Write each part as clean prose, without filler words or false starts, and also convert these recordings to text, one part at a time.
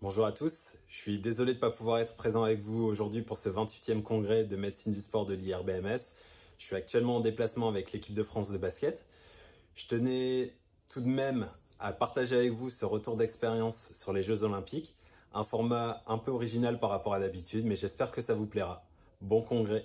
Bonjour à tous, je suis désolé de ne pas pouvoir être présent avec vous aujourd'hui pour ce 28e congrès de médecine du sport de l'IRBMS. Je suis actuellement en déplacement avec l'équipe de France de basket. Je tenais tout de même à partager avec vous ce retour d'expérience sur les Jeux Olympiques, un format un peu original par rapport à d'habitude, mais j'espère que ça vous plaira. Bon congrès!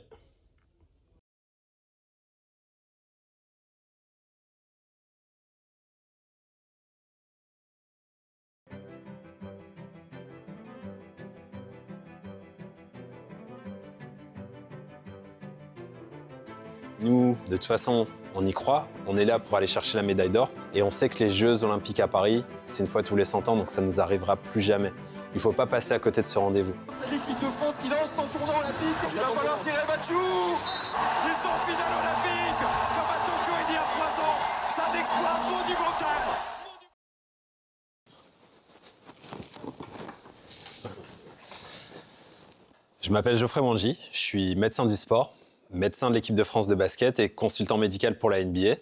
Nous, de toute façon, on y croit, on est là pour aller chercher la médaille d'or et on sait que les Jeux Olympiques à Paris, c'est une fois tous les 100 ans, donc ça ne nous arrivera plus jamais. Il ne faut pas passer à côté de ce rendez-vous. C'est l'équipe de France qui lance son tournoi olympique. Il va falloir tirer Batchou. Ils sont en finale olympique, comme à Tokyo il y a 3 ans. C'est un exploit monumental. Je m'appelle Geoffrey Wanji, je suis médecin du sport, médecin de l'équipe de France de basket et consultant médical pour la NBA.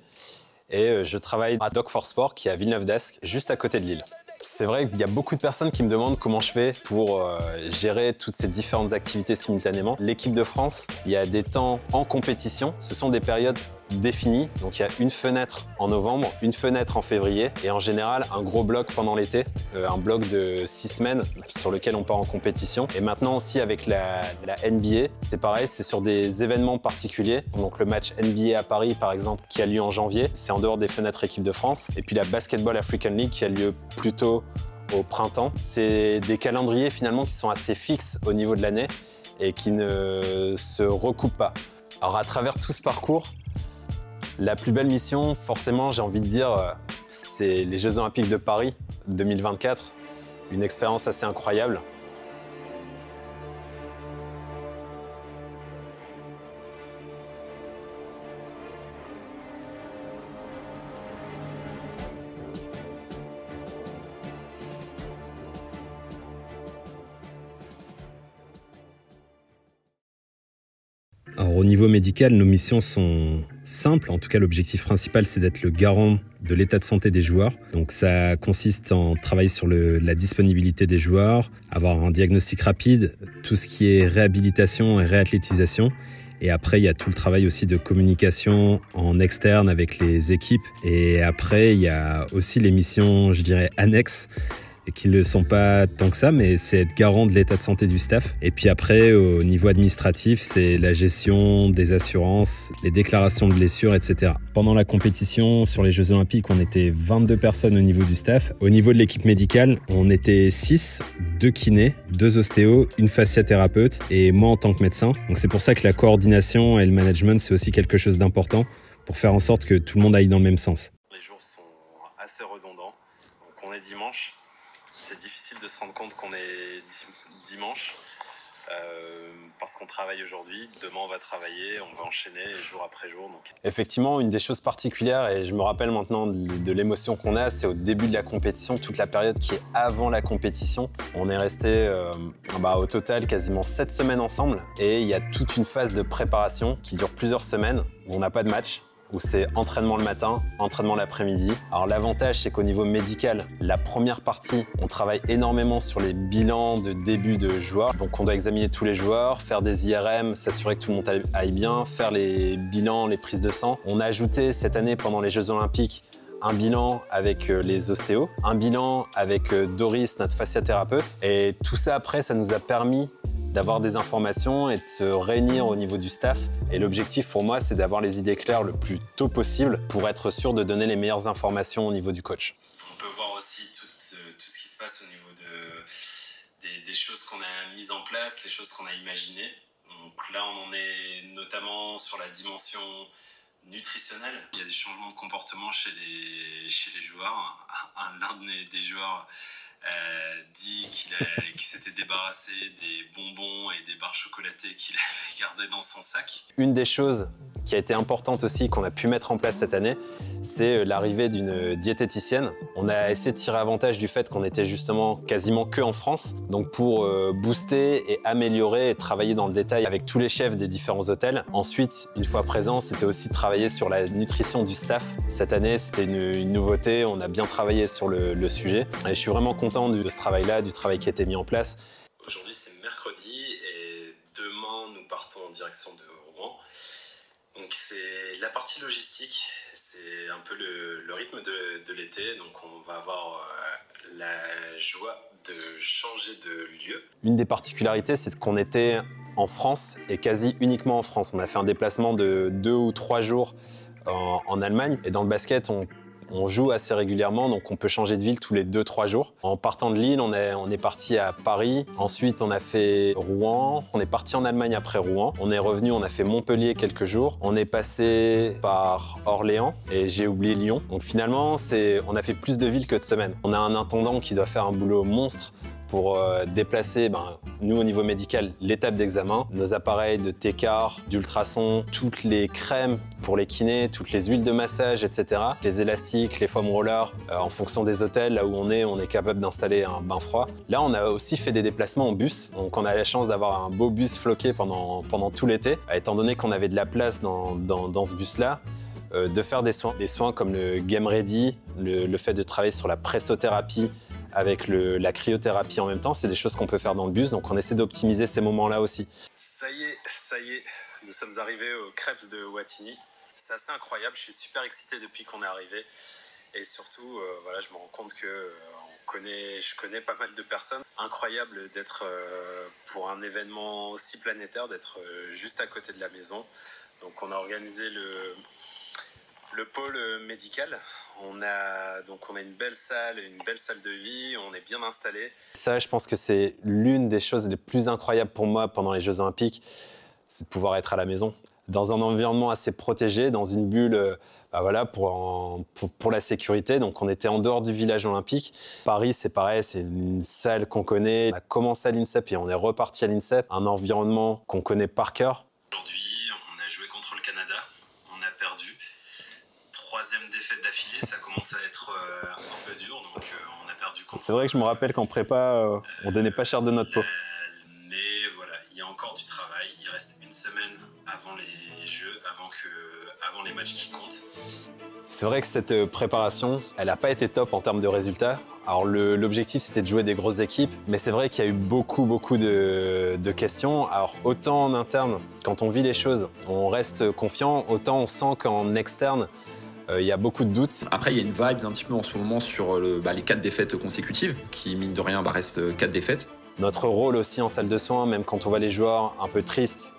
Et je travaille à Doc for Sport qui est à Villeneuve-d'Ascq, juste à côté de Lille. C'est vrai qu'il y a beaucoup de personnes qui me demandent comment je fais pour gérer toutes ces différentes activités simultanément. L'équipe de France, il y a des temps en compétition, ce sont des périodes définies. Donc il y a une fenêtre en novembre, une fenêtre en février et en général un gros bloc pendant l'été, un bloc de 6 semaines sur lequel on part en compétition. Et maintenant aussi avec la NBA, c'est pareil, c'est sur des événements particuliers. Donc le match NBA à Paris par exemple qui a lieu en janvier, c'est en dehors des fenêtres équipe de France. Et puis la Basketball African League qui a lieu plutôt au printemps. C'est des calendriers finalement qui sont assez fixes au niveau de l'année et qui ne se recoupent pas. Alors à travers tout ce parcours, la plus belle mission, forcément, j'ai envie de dire, c'est les Jeux Olympiques de Paris 2024. Une expérience assez incroyable. Alors, au niveau médical, nos missions sont simples. En tout cas, l'objectif principal, c'est d'être le garant de l'état de santé des joueurs. Donc, ça consiste en travailler sur la disponibilité des joueurs, avoir un diagnostic rapide, tout ce qui est réhabilitation et réathlétisation. Et après, il y a tout le travail aussi de communication en externe avec les équipes. Et après, il y a aussi les missions, je dirais, annexes, et qui ne le sont pas tant que ça, mais c'est être garant de l'état de santé du staff. Et puis après, au niveau administratif, c'est la gestion des assurances, les déclarations de blessures, etc. Pendant la compétition, sur les Jeux Olympiques, on était 22 personnes au niveau du staff. Au niveau de l'équipe médicale, on était 6, 2 kinés, 2 ostéos, une fasciathérapeute et moi en tant que médecin. Donc c'est pour ça que la coordination et le management, c'est aussi quelque chose d'important pour faire en sorte que tout le monde aille dans le même sens. Les jours sont assez redondants. Donc on est dimanche. C'est difficile de se rendre compte qu'on est dimanche parce qu'on travaille aujourd'hui. Demain, on va travailler, on va enchaîner jour après jour. Donc. Effectivement, une des choses particulières, et je me rappelle maintenant de l'émotion qu'on a, c'est au début de la compétition, toute la période qui est avant la compétition. On est resté au total quasiment 7 semaines ensemble et il y a toute une phase de préparation qui dure plusieurs semaines où on n'a pas de match, où c'est entraînement le matin, entraînement l'après-midi. Alors l'avantage, c'est qu'au niveau médical, la première partie, on travaille énormément sur les bilans de début de joueurs. Donc on doit examiner tous les joueurs, faire des IRM, s'assurer que tout le monde aille bien, faire les bilans, les prises de sang. On a ajouté cette année, pendant les Jeux Olympiques, un bilan avec les ostéos, un bilan avec Doris, notre fasciathérapeute. Et tout ça, après, ça nous a permis d'avoir des informations et de se réunir au niveau du staff. Et l'objectif pour moi, c'est d'avoir les idées claires le plus tôt possible pour être sûr de donner les meilleures informations au niveau du coach. On peut voir aussi tout ce qui se passe au niveau des choses qu'on a mises en place, les choses qu'on a imaginées. Donc là, on en est notamment sur la dimension nutritionnelle. Il y a des changements de comportement chez les joueurs. L'un des joueurs dit qu'il s'était débarrassé des bonbons et des barres chocolatées qu'il avait gardées dans son sac. Une des choses qui a été importante aussi, qu'on a pu mettre en place cette année, c'est l'arrivée d'une diététicienne. On a essayé de tirer avantage du fait qu'on était justement quasiment que en France, donc pour booster et améliorer et travailler dans le détail avec tous les chefs des différents hôtels. Ensuite, une fois présent, c'était aussi de travailler sur la nutrition du staff. Cette année, c'était une nouveauté, on a bien travaillé sur le sujet et je suis vraiment content de ce travail-là. travail-là, du travail qui a été mis en place. Aujourd'hui, c'est mercredi et demain, nous partons en direction de Rouen. Donc c'est la partie logistique, c'est un peu le rythme de l'été, donc on va avoir la joie de changer de lieu. Une des particularités, c'est qu'on était en France et quasi uniquement en France. On a fait un déplacement de 2 ou 3 jours en Allemagne et dans le basket, on joue assez régulièrement, donc on peut changer de ville tous les 2-3 jours. En partant de Lille, on est parti à Paris. Ensuite, on a fait Rouen. On est parti en Allemagne après Rouen. On est revenu, on a fait Montpellier quelques jours. On est passé par Orléans et j'ai oublié Lyon. Donc finalement, on a fait plus de villes que de semaines. On a un intendant qui doit faire un boulot monstre pour déplacer, nous au niveau médical, l'étape d'examen, nos appareils de T-car, d'ultrasons, toutes les crèmes pour les kinés, toutes les huiles de massage, etc. Les élastiques, les foam rollers, en fonction des hôtels, là où on est capable d'installer un bain froid. Là, on a aussi fait des déplacements en bus, donc on a la chance d'avoir un beau bus floqué pendant tout l'été, étant donné qu'on avait de la place dans ce bus-là. De faire des soins comme le Game Ready, le fait de travailler sur la pressothérapie, avec la cryothérapie en même temps, c'est des choses qu'on peut faire dans le bus, donc on essaie d'optimiser ces moments-là aussi. Ça y est, nous sommes arrivés aux crêpes de Wattignies. C'est assez incroyable, je suis super excité depuis qu'on est arrivé. Et surtout, je me rends compte que je connais pas mal de personnes. Incroyable d'être, pour un événement aussi planétaire, d'être juste à côté de la maison. Donc on a organisé le pôle médical. On a une belle salle de vie, on est bien installé. Ça, je pense que c'est l'une des choses les plus incroyables pour moi pendant les Jeux Olympiques, c'est de pouvoir être à la maison, dans un environnement assez protégé, dans une bulle pour la sécurité. Donc on était en dehors du village olympique. Paris, c'est pareil, c'est une salle qu'on connaît. On a commencé à l'INSEP et on est reparti à l'INSEP, un environnement qu'on connaît par cœur. Aujourd'hui, on a joué contre le Canada, on a perdu. 3e défaite d'affilée, ça commence à être un peu dur, donc on a perdu contre... C'est vrai que je me rappelle qu'en prépa, on donnait pas cher de notre peau. Mais voilà, il y a encore du travail, il reste une semaine avant les Jeux, avant les matchs qui comptent. C'est vrai que cette préparation, elle n'a pas été top en termes de résultats. Alors l'objectif, c'était de jouer des grosses équipes, mais c'est vrai qu'il y a eu beaucoup de questions. Alors autant en interne, quand on vit les choses, on reste confiant, autant on sent qu'en externe, il y a beaucoup de doutes. Après, il y a une vibe un petit peu en ce moment sur les 4 défaites consécutives, qui, mine de rien, restent 4 défaites. Notre rôle aussi en salle de soins, même quand on voit les joueurs un peu tristes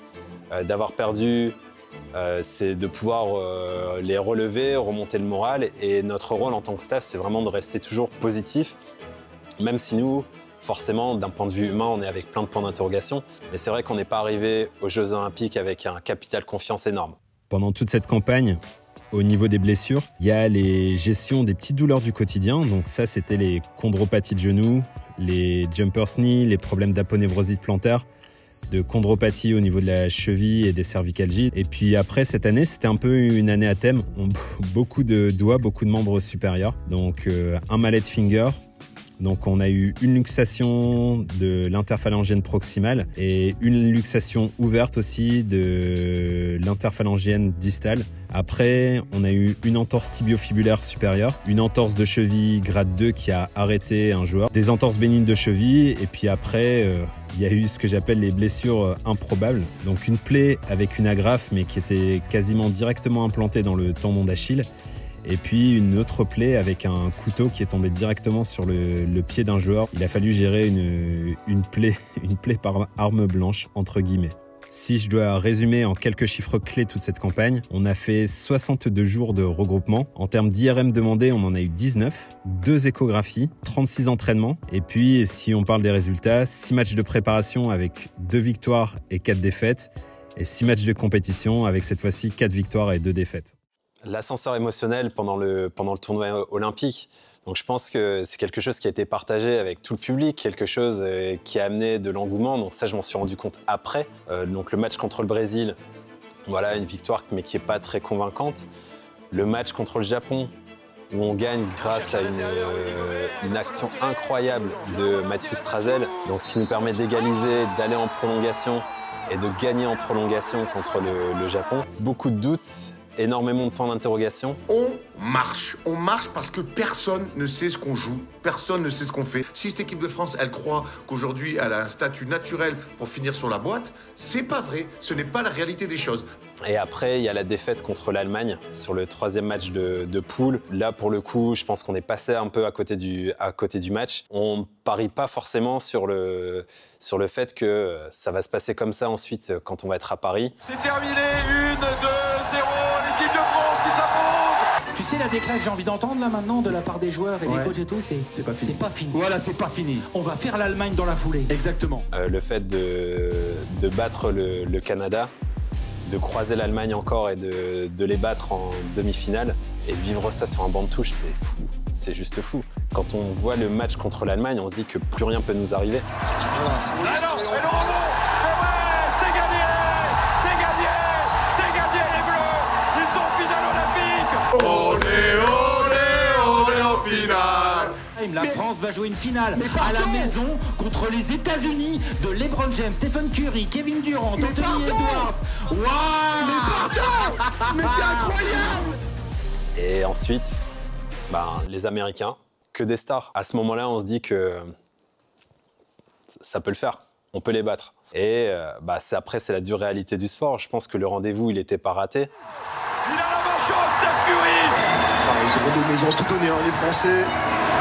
d'avoir perdu, c'est de pouvoir les relever, remonter le moral. Et notre rôle en tant que staff, c'est vraiment de rester toujours positif, même si nous, forcément, d'un point de vue humain, on est avec plein de points d'interrogation. Mais c'est vrai qu'on n'est pas arrivé aux Jeux Olympiques avec un capital confiance énorme. Pendant toute cette campagne, au niveau des blessures, il y a les gestions des petites douleurs du quotidien. Donc ça, c'était les chondropathies de genoux, les jumpers knee, les problèmes d'aponevrosite plantaire, de chondropathie au niveau de la cheville et des cervicalgies. Et puis après, cette année, c'était un peu une année à thème. Beaucoup de doigts, beaucoup de membres supérieurs. Donc un mallet finger. Donc on a eu une luxation de l'interphalangienne proximale et une luxation ouverte aussi de l'interphalangienne distale. Après, on a eu une entorse tibiofibulaire supérieure, une entorse de cheville grade 2 qui a arrêté un joueur, des entorses bénignes de cheville et puis après, il y a eu ce que j'appelle les blessures improbables. Donc une plaie avec une agrafe mais qui était quasiment directement implantée dans le tendon d'Achille. Et puis une autre plaie avec un couteau qui est tombé directement sur le pied d'un joueur. Il a fallu gérer une plaie par arme blanche, entre guillemets. Si je dois résumer en quelques chiffres clés toute cette campagne, on a fait 62 jours de regroupement. En termes d'IRM demandés, on en a eu 19, 2 échographies, 36 entraînements. Et puis, si on parle des résultats, 6 matchs de préparation avec 2 victoires et 4 défaites. Et 6 matchs de compétition avec cette fois-ci 4 victoires et 2 défaites. L'ascenseur émotionnel pendant le tournoi olympique. Donc je pense que c'est quelque chose qui a été partagé avec tout le public, quelque chose qui a amené de l'engouement. Donc ça, je m'en suis rendu compte après. Donc le match contre le Brésil, voilà, une victoire mais qui n'est pas très convaincante. Le match contre le Japon, où on gagne grâce à une action incroyable de Mathieu Strazel, donc ce qui nous permet d'égaliser, d'aller en prolongation et de gagner en prolongation contre le Japon. Beaucoup de doutes. énormément de points d'interrogation. On marche parce que personne ne sait ce qu'on joue, personne ne sait ce qu'on fait. Si cette équipe de France, elle croit qu'aujourd'hui elle a un statut naturel pour finir sur la boîte, c'est pas vrai, ce n'est pas la réalité des choses. Et après, il y a la défaite contre l'Allemagne sur le 3e match de poule. Là, pour le coup, je pense qu'on est passé un peu à côté du match. On parie pas forcément sur le fait que ça va se passer comme ça ensuite quand on va être à Paris. C'est terminé, 1-2-0, l'équipe de France qui s'impose. Tu sais la déclaration que j'ai envie d'entendre là maintenant de la part des joueurs et des coachs et tout, c'est pas fini. Voilà, c'est pas fini. On va faire l'Allemagne dans la foulée. Exactement. Le fait de battre le Canada, de croiser l'Allemagne encore et de les battre en demi-finale et vivre ça sur un banc de touche, c'est fou. C'est juste fou. Quand on voit le match contre l'Allemagne, on se dit que plus rien peut nous arriver. Voilà, c'est gagné, les Bleus. Ils sont en finale olympique. Olé en finale. La France va jouer une finale à la maison contre les États-Unis de LeBron James, Stephen Curry, Kevin Durant, Anthony Edwards. Waouh! Mais c'est incroyable. Et ensuite, les Américains, que des stars. À ce moment-là, on se dit que ça peut le faire, on peut les battre. Et c'est la dure réalité du sport. Je pense que le rendez-vous, il n'était pas raté. Il a la manche haute, Steph Curry. Ils ont tout donné, les Français.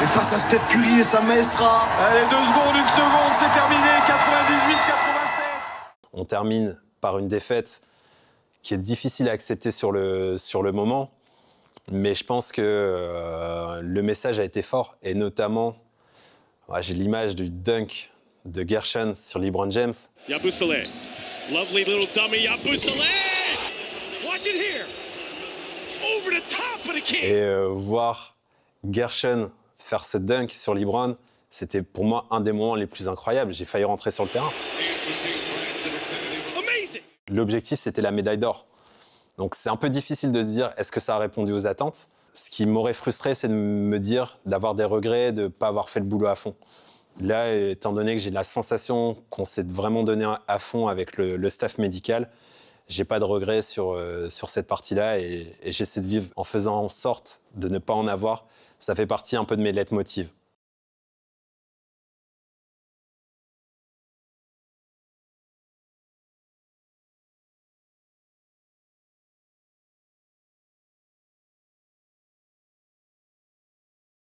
Mais face à Steph Curry et sa maestra. Allez, 2 secondes, 1 seconde, c'est terminé, 98-87. On termine par une défaite qui est difficile à accepter sur le moment. Mais je pense que le message a été fort. Et notamment, j'ai l'image du dunk de Gershon sur LeBron James. Yabusele. Lovely little dummy, Yabusele! Watch it here! Over the top of the kid! Et voir Gershon faire ce dunk sur LeBron, c'était pour moi un des moments les plus incroyables. J'ai failli rentrer sur le terrain. L'objectif, c'était la médaille d'or. Donc c'est un peu difficile de se dire, est-ce que ça a répondu aux attentes? Ce qui m'aurait frustré, c'est de me dire, d'avoir des regrets, de ne pas avoir fait le boulot à fond. Là, étant donné que j'ai la sensation qu'on s'est vraiment donné à fond avec le staff médical, j'ai pas de regrets sur cette partie-là et j'essaie de vivre en faisant en sorte de ne pas en avoir. Ça fait partie un peu de mes leitmotivs.